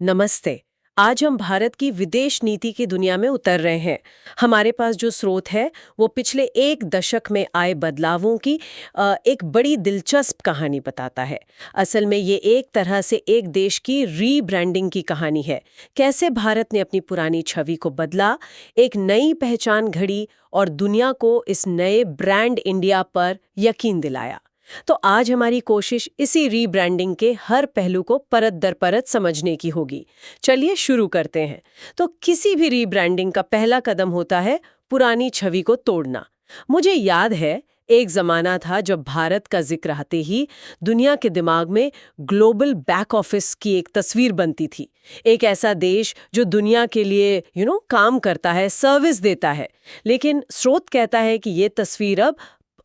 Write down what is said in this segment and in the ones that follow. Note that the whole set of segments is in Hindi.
नमस्ते। आज हम भारत की विदेश नीति की दुनिया में उतर रहे हैं। हमारे पास जो स्रोत है वो पिछले एक दशक में आए बदलावों की एक बड़ी दिलचस्प कहानी बताता है। असल में ये एक तरह से एक देश की रीब्रांडिंग की कहानी है। कैसे भारत ने अपनी पुरानी छवि को बदला, एक नई पहचान घड़ी और दुनिया को इस नए ब्रांड इंडिया पर यकीन दिलाया। तो आज हमारी कोशिश इसी रीब्रांडिंग के हर पहलू को परत दर परत समझने की होगी। चलिए शुरू करते हैं। तो किसी भी रीब्रांडिंग का पहला कदम होता है पुरानी छवि को तोड़ना। मुझे याद है एक जमाना था जब भारत का जिक्र आते ही दुनिया के दिमाग में ग्लोबल बैक ऑफिस की एक तस्वीर बनती थी। एक ऐसा देश जो दुनिया के लिए काम करता है, सर्विस देता है। लेकिन स्रोत कहता है कि ये तस्वीर अब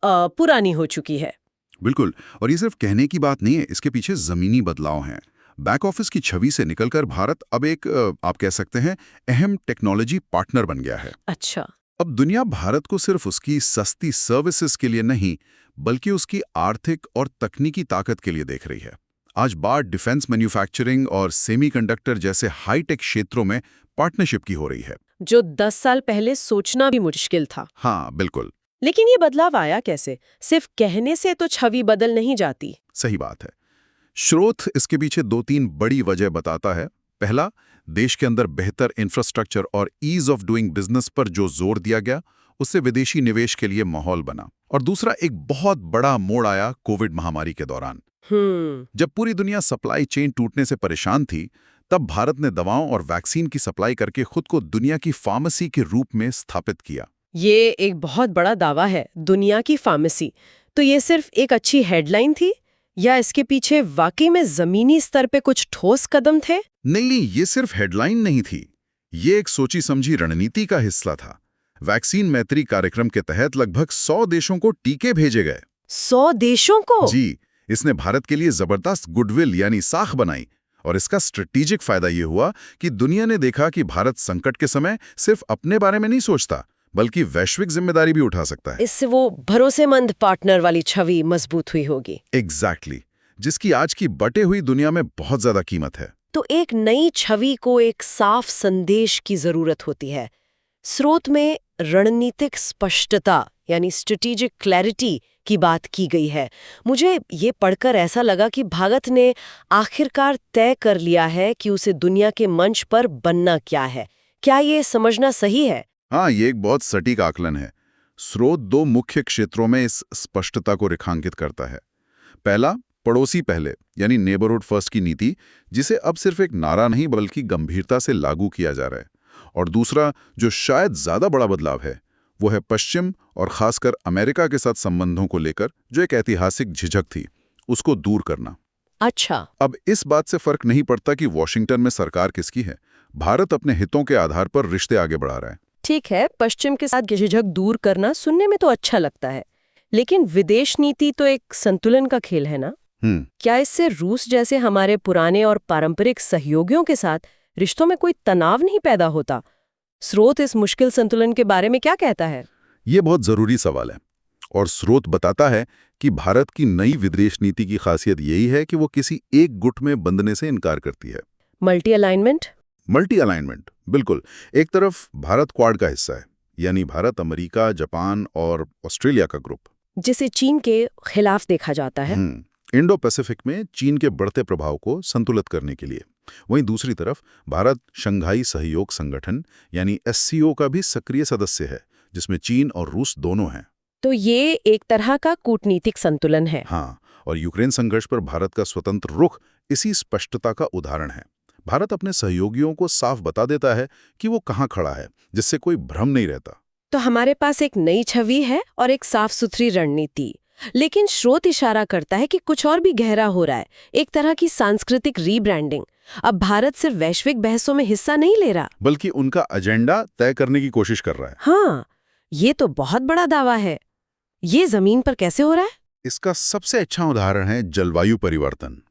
पुरानी हो चुकी है। बिल्कुल। और ये सिर्फ कहने की बात नहीं है, इसके पीछे जमीनी बदलाव हैं। बैक ऑफिस की छवि से निकलकर भारत अब एक आप कह सकते हैं अहम टेक्नोलॉजी पार्टनर बन गया है। अच्छा। अब दुनिया भारत को सिर्फ उसकी सस्ती सर्विसेज के लिए नहीं, बल्कि उसकी आर्थिक और तकनीकी ताकत के लिए देख रही है। आज बात डिफेंस मैन्युफैक्चरिंग और सेमीकंडक्टर जैसे हाईटेक क्षेत्रों में पार्टनरशिप की हो रही है। जो 10 साल पहले सोचना भी मुश्किल था। हाँ, बिल्कुल। लेकिन ये बदलाव आया कैसे? सिर्फ कहने से तो छवि बदल नहीं जाती। सही बात है। स्रोत इसके पीछे दो तीन बड़ी वजह बताता है। पहला, देश के अंदर बेहतर इंफ्रास्ट्रक्चर और ईज ऑफ डूइंग बिजनेस पर जो जोर दिया गया, उससे विदेशी निवेश के लिए माहौल बना। और दूसरा, एक बहुत बड़ा मोड़ आया कोविड महामारी के दौरान। जब पूरी दुनिया सप्लाई चेन टूटने से परेशान थी, तब भारत ने दवाओं और वैक्सीन की सप्लाई करके खुद को दुनिया की फार्मेसी के रूप में स्थापित किया। ये एक बहुत बड़ा दावा है, दुनिया की फार्मेसी। तो ये सिर्फ एक अच्छी हेडलाइन थी या इसके पीछे वाकई में जमीनी स्तर पे कुछ ठोस कदम थे? नहीं, ये सिर्फ हेडलाइन नहीं थी। ये एक सोची समझी रणनीति का हिस्सा था। वैक्सीन मैत्री कार्यक्रम के तहत लगभग 100 देशों को टीके भेजे गए। 100 देशों को? जी, इसने भारत के लिए जबरदस्त गुडविल यानी साख बनाई। और इसका स्ट्रेटेजिक फायदा ये हुआ कि दुनिया ने देखा कि भारत संकट के समय सिर्फ अपने बारे में नहीं सोचता, बल्कि वैश्विक जिम्मेदारी भी उठा सकता है। इससे वो भरोसेमंद पार्टनर वाली छवि मजबूत हुई होगी। एग्जैक्टली, जिसकी आज की बटे हुई दुनिया में बहुत ज्यादा कीमत है। तो एक नई छवि को एक साफ संदेश की जरूरत होती है। स्रोत में रणनीतिक स्पष्टता यानी स्ट्रेटेजिक क्लैरिटी की बात की गई है। मुझे ये पढ़कर ऐसा लगा कि भारत ने आखिरकार तय कर लिया है कि उसे दुनिया के मंच पर बनना क्या है। क्या ये समझना सही है? हाँ, ये एक बहुत सटीक आकलन है। स्रोत दो मुख्य क्षेत्रों में इस स्पष्टता को रेखांकित करता है। पहला, पड़ोसी पहले यानी नेबरहुड फर्स्ट की नीति, जिसे अब सिर्फ एक नारा नहीं बल्कि गंभीरता से लागू किया जा रहा है। और दूसरा, जो शायद ज्यादा बड़ा बदलाव है, वो है पश्चिम और खासकर अमेरिका के साथ संबंधों को लेकर जो एक ऐतिहासिक झिझक थी, उसको दूर करना। अच्छा। अब इस बात से फर्क नहीं पड़ता कि वॉशिंगटन में सरकार किसकी है, भारत अपने हितों के आधार पर रिश्ते आगे बढ़ा रहा है। ठीक है, पश्चिम के साथ झिझक दूर करना सुनने में तो अच्छा लगता है, लेकिन विदेश नीति तो एक संतुलन का खेल है ना? क्या इससे रूस जैसे हमारे पुराने और पारंपरिक सहयोगियों के साथ रिश्तों में कोई तनाव नहीं पैदा होता? स्रोत इस मुश्किल संतुलन के बारे में क्या कहता है? ये बहुत जरूरी सवाल है। और स्रोत बताता है कि भारत की नई विदेश नीति की खासियत यही है कि वो किसी एक गुट में बंधने से इनकार करती है। Multi alignment? मल्टी अलाइनमेंट, बिल्कुल। एक तरफ भारत क्वाड का हिस्सा है, यानी भारत, अमेरिका, जापान और ऑस्ट्रेलिया का ग्रुप, जिसे चीन के खिलाफ देखा जाता है। इंडो पैसिफिक में चीन के बढ़ते प्रभाव को संतुलित करने के लिए। वहीं दूसरी तरफ भारत शंघाई सहयोग संगठन यानी SCO का भी सक्रिय सदस्य है, जिसमें चीन और रूस दोनों हैं। तो ये एक तरह का कूटनीतिक संतुलन है। हाँ, और यूक्रेन संघर्ष पर भारत का स्वतंत्र रुख इसी स्पष्टता का उदाहरण है। भारत अपने सहयोगियों को साफ बता देता है कि वो कहाँ खड़ा है, जिससे कोई भ्रम नहीं रहता। तो हमारे पास एक नई छवि है और एक साफ सुथरी रणनीति। लेकिन स्रोत इशारा करता है कि कुछ और भी गहरा हो रहा है, एक तरह की सांस्कृतिक रीब्रांडिंग। अब भारत सिर्फ वैश्विक बहसों में हिस्सा नहीं ले रहा, बल्कि उनका एजेंडा तय करने की कोशिश कर रहा है। हाँ, ये तो बहुत बड़ा दावा है। ये जमीन पर कैसे हो रहा है? इसका सबसे अच्छा उदाहरण है जलवायु परिवर्तन।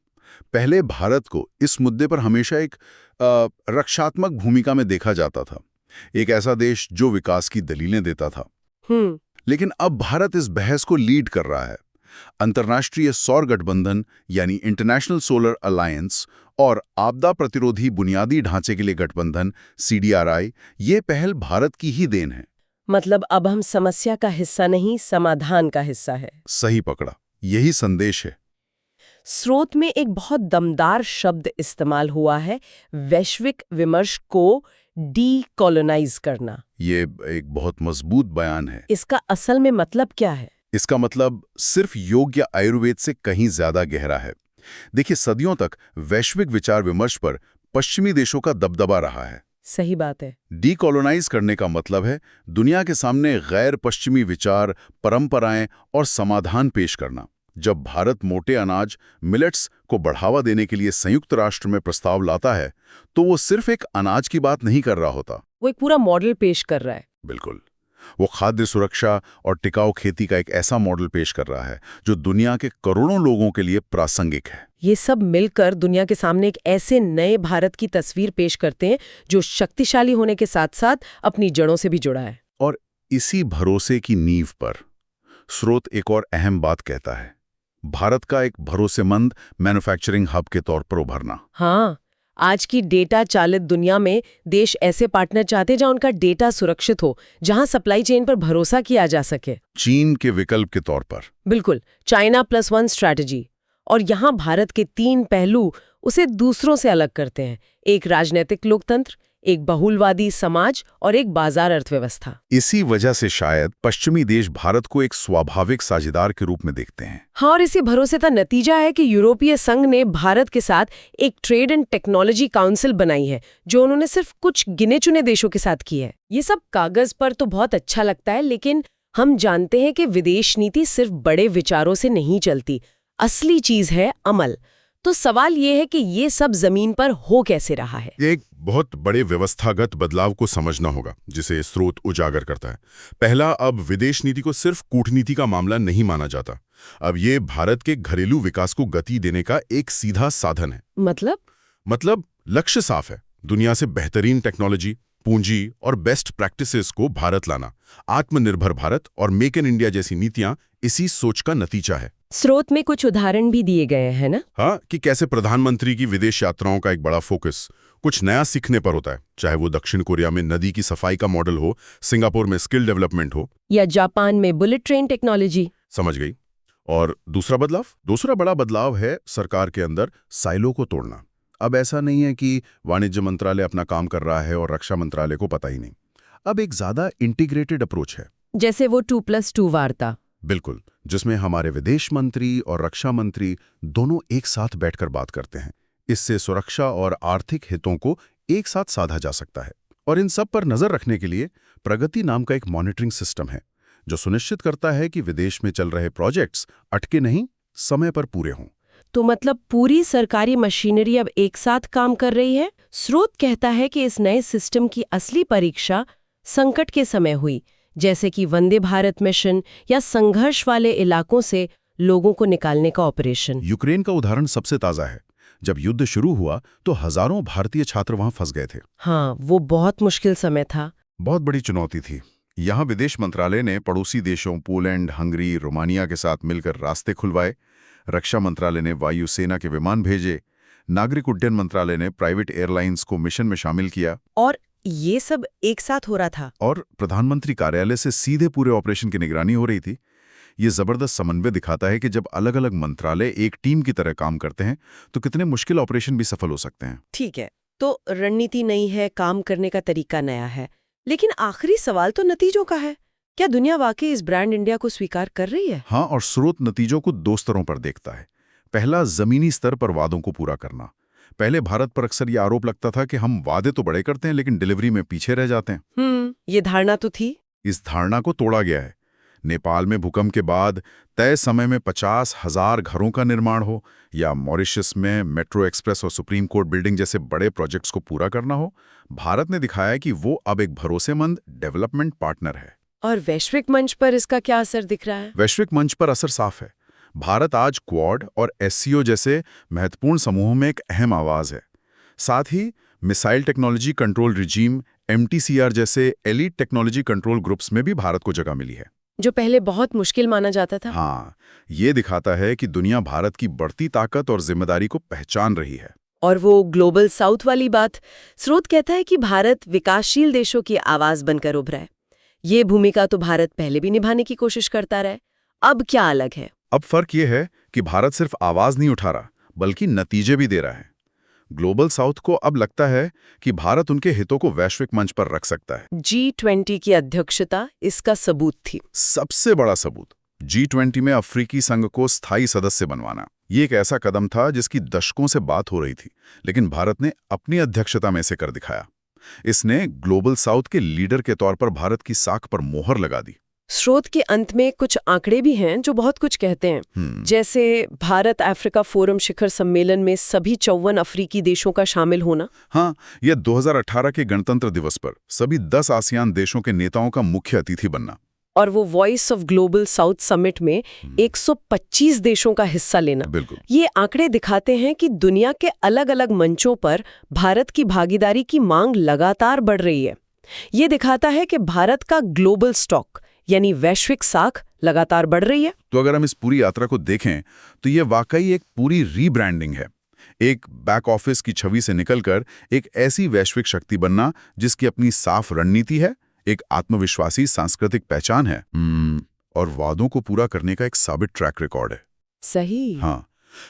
पहले भारत को इस मुद्दे पर हमेशा एक रक्षात्मक भूमिका में देखा जाता था, एक ऐसा देश जो विकास की दलीलें देता था। लेकिन अब भारत इस बहस को लीड कर रहा है। अंतर्राष्ट्रीय सौर गठबंधन यानी इंटरनेशनल सोलर अलायंस और आपदा प्रतिरोधी बुनियादी ढांचे के लिए गठबंधन CDRI, ये पहल भारत की ही देन है। मतलब अब हम समस्या का हिस्सा नहीं, समाधान का हिस्सा है। सही पकड़ा, यही संदेश है। स्रोत में एक बहुत दमदार शब्द इस्तेमाल हुआ है, वैश्विक विमर्श को डीकोलोनाइज करना। ये एक बहुत मजबूत बयान है। इसका असल में मतलब क्या है? इसका मतलब सिर्फ योग या आयुर्वेद से कहीं ज्यादा गहरा है। देखिए, सदियों तक वैश्विक विचार विमर्श पर पश्चिमी देशों का दबदबा रहा है। सही बात है। डीकोलोनाइज करने का मतलब है दुनिया के सामने गैर पश्चिमी विचार, परंपराएं और समाधान पेश करना। जब भारत मोटे अनाज, मिलेट्स को बढ़ावा देने के लिए संयुक्त राष्ट्र में प्रस्ताव लाता है, तो वो सिर्फ एक अनाज की बात नहीं कर रहा होता। वो एक पूरा मॉडल पेश कर रहा है। बिल्कुल, वो खाद्य सुरक्षा और टिकाऊ खेती का एक ऐसा मॉडल पेश कर रहा है जो दुनिया के करोड़ों लोगों के लिए प्रासंगिक है। ये सब मिलकर दुनिया के सामने एक ऐसे नए भारत की तस्वीर पेश करते हैं जो शक्तिशाली होने के साथ साथ अपनी जड़ों से भी जुड़ा है। और इसी भरोसे की नींव पर स्रोत एक और अहम बात कहता है, भारत का एक भरोसेमंद मैन्युफैक्चरिंग हब के तौर पर उभरना। हाँ, आज की डेटा चालित दुनिया में देश ऐसे पार्टनर चाहते जहां उनका डेटा सुरक्षित हो, जहां सप्लाई चेन पर भरोसा किया जा सके। चीन के विकल्प के तौर पर। बिल्कुल, चाइना +1 स्ट्रैटेजी। और यहाँ भारत के 3 पहलू उसे दूसरों से अलग करते हैं, एक राजनीतिक लोकतंत्र, एक बहुलवादी समाज और एक बाजार अर्थव्यवस्था। इसी वजह से शायद पश्चिमी देश भारत को एक स्वाभाविक साझेदार के रूप में देखते हैं। हाँ, और इसी भरोसे का नतीजा है कि यूरोपीय संघ ने भारत के साथ एक ट्रेड एंड टेक्नोलॉजी काउंसिल बनाई है, जो उन्होंने सिर्फ कुछ गिने चुने देशों के साथ की है। ये सब कागज पर तो बहुत अच्छा लगता है, लेकिन हम जानते हैं कि विदेश नीति सिर्फ बड़े विचारों से नहीं चलती। असली चीज है अमल। तो सवाल ये है कि ये सब जमीन पर हो कैसे रहा है? एक बहुत बड़े व्यवस्थागत बदलाव को समझना होगा जिसे स्रोत उजागर करता है। पहला, अब विदेश नीति को सिर्फ कूटनीति का मामला नहीं माना जाता। अब ये भारत के घरेलू विकास को गति देने का एक सीधा साधन है। मतलब लक्ष्य साफ है, दुनिया से बेहतरीन टेक्नोलॉजी, पूंजी और बेस्ट प्रैक्टिसेस को भारत लाना। आत्मनिर्भर भारत और मेक इन इंडिया जैसी नीतियां इसी सोच का नतीजा है। स्रोत में कुछ उदाहरण भी दिए गए हैं ना? हाँ, कि कैसे प्रधानमंत्री की विदेश यात्राओं का एक बड़ा फोकस कुछ नया सीखने पर होता है, चाहे वो दक्षिण कोरिया में नदी की सफाई का मॉडल हो, सिंगापुर में स्किल डेवलपमेंट हो, या जापान में बुलेट ट्रेन टेक्नोलॉजी। समझ गई। और दूसरा बड़ा बदलाव है सरकार के अंदर साइलो को तोड़ना। अब ऐसा नहीं है कि वाणिज्य मंत्रालय अपना काम कर रहा है और रक्षा मंत्रालय को पता ही नहीं। अब एक ज्यादा इंटीग्रेटेड अप्रोच है, जैसे वो 2+2 वार्ता। बिल्कुल, जिसमें हमारे विदेश मंत्री और रक्षा मंत्री दोनों एक साथ बैठकर बात करते हैं। इससे सुरक्षा और आर्थिक हितों को एक साथ साधा जा सकता है। और इन सब पर नजर रखने के लिए प्रगति नाम का एक मॉनिटरिंग सिस्टम है, जो सुनिश्चित करता है कि विदेश में चल रहे प्रोजेक्ट्स अटके नहीं, समय पर पूरे हों। तो मतलब पूरी सरकारी मशीनरी अब एक साथ काम कर रही है। स्रोत कहता है कि इस नए सिस्टम की असली परीक्षा संकट के समय हुई, जैसे कि वंदे भारत मिशन या संघर्ष वाले इलाकों से लोगों को निकालने का ऑपरेशन। यूक्रेन का उदाहरण सबसे ताजा है। जब युद्ध शुरू हुआ तो हजारों भारतीय छात्र वहां फंस गए थे। हाँ, वो बहुत मुश्किल समय था। बहुत बड़ी चुनौती थी। यहाँ विदेश मंत्रालय ने पड़ोसी देशों पोलैंड, हंगरी, रोमानिया के साथ मिलकर रास्ते खुलवाए। रक्षा मंत्रालय ने वायुसेना के विमान भेजे। नागरिक उड्डयन मंत्रालय ने प्राइवेट एयरलाइंस को मिशन में शामिल किया। और ये सब एक साथ हो रहा था। और प्रधानमंत्री कार्यालय से सीधे पूरे ऑपरेशन की निगरानी हो रही थी। ये जबरदस्त समन्वय दिखाता है कि जब अलग अलग मंत्रालय एक टीम की तरह काम करते हैं तो कितने मुश्किल ऑपरेशन भी सफल हो सकते हैं। ठीक है, तो रणनीति नई है, काम करने का तरीका नया है, लेकिन आखिरी सवाल तो नतीजों का है। क्या दुनिया वाकई इस ब्रांड इंडिया को स्वीकार कर रही है? हाँ, और स्रोत नतीजों को 2 स्तरों पर देखता है। पहला, जमीनी स्तर पर वादों को पूरा करना। पहले भारत पर अक्सर ये आरोप लगता था कि हम वादे तो बड़े करते हैं लेकिन डिलीवरी में पीछे रह जाते हैं। ये धारणा तो थी। इस धारणा को तोड़ा गया है। नेपाल में भूकंप के बाद तय समय में 50,000 घरों का निर्माण हो, या मॉरिशस में मेट्रो एक्सप्रेस और सुप्रीम कोर्ट बिल्डिंग जैसे बड़े प्रोजेक्ट्स को पूरा करना हो, भारत ने दिखाया कि वो अब एक भरोसेमंद डेवलपमेंट पार्टनर है। और वैश्विक मंच पर इसका क्या असर दिख रहा है? वैश्विक मंच पर असर साफ है। भारत आज क्वाड और SCO जैसे महत्वपूर्ण समूहों में एक अहम आवाज है। साथ ही missile technology control regime MTCR जैसे एलीट टेक्नोलॉजी कंट्रोल ग्रुप्स में भी भारत को जगह मिली है, जो पहले बहुत मुश्किल माना जाता था। हाँ, ये दिखाता है कि दुनिया भारत की बढ़ती ताकत और जिम्मेदारी को पहचान रही है। और वो ग्लोबल साउथ वाली बात, स्रोत कहता है कि भारत विकासशील देशों की आवाज बनकर उभरा है। ये भूमिका तो भारत पहले भी निभाने की कोशिश करता रहा है। अब क्या अलग है? अब फर्क ये है कि भारत सिर्फ आवाज नहीं उठा रहा, बल्कि नतीजे भी दे रहा है। ग्लोबल साउथ को अब लगता है कि भारत उनके हितों को वैश्विक मंच पर रख सकता है। G20 की अध्यक्षता इसका सबूत थी। सबसे बड़ा सबूत G20 में अफ्रीकी संघ को स्थायी सदस्य बनवाना। ये एक ऐसा कदम था जिसकी दशकों से बात हो रही थी, लेकिन भारत ने अपनी अध्यक्षता में से कर दिखाया। इसने ग्लोबल साउथ के लीडर के तौर पर भारत की साख पर मोहर लगा दी। स्रोत के अंत में कुछ आंकड़े भी हैं जो बहुत कुछ कहते हैं। जैसे भारत अफ्रीका फोरम शिखर सम्मेलन में सभी 54 अफ्रीकी देशों का शामिल होना। हाँ, यह 2018 के गणतंत्र दिवस पर सभी 10 आसियान देशों के नेताओं का मुख्य अतिथि बनना। और वो voice of global south summit में 125 देशों का हिस्सा लेना। बिल्कुल। ये आंकड़े दिखाते हैं कि दुनिया के अलग अलग मंचों पर भारत की भागीदारी की मांग लगातार बढ़ रही है। ये दिखाता है कि भारत का ग्लोबल स्टॉक यानी वैश्विक साख लगातार बढ़ रही है। तो अगर हम इस पूरी यात्रा को देखें तो ये वाकई एक पूरी रीब्रांडिंग है। एक बैक ऑफिस की छवि से निकलकर एक ऐसी वैश्विक शक्ति बनना जिसकी अपनी साफ रणनीति है, एक आत्मविश्वासी सांस्कृतिक पहचान है और वादों को पूरा करने का एक साबित ट्रैक रिकॉर्ड है। सही। हाँ,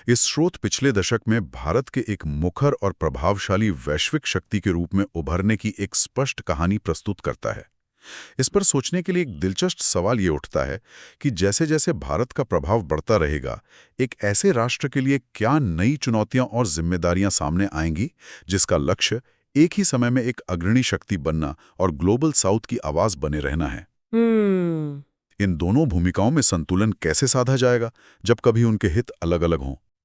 इस स्रोत पिछले दशक में भारत के एक मुखर और प्रभावशाली वैश्विक शक्ति के रूप में उभरने की एक स्पष्ट कहानी प्रस्तुत करता है। इस पर सोचने के लिए एक दिलचस्प सवाल ये उठता है कि जैसे जैसे भारत का प्रभाव बढ़ता रहेगा, एक ऐसे राष्ट्र के लिए क्या नई चुनौतियां और जिम्मेदारियां सामने आएंगी जिसका लक्ष्य एक ही समय में एक अग्रणी शक्ति बनना और ग्लोबल साउथ की आवाज बने रहना है। इन दोनों भूमिकाओं में संतुलन कैसे साधा जाएगा जब कभी उनके हित अलग अलग हों?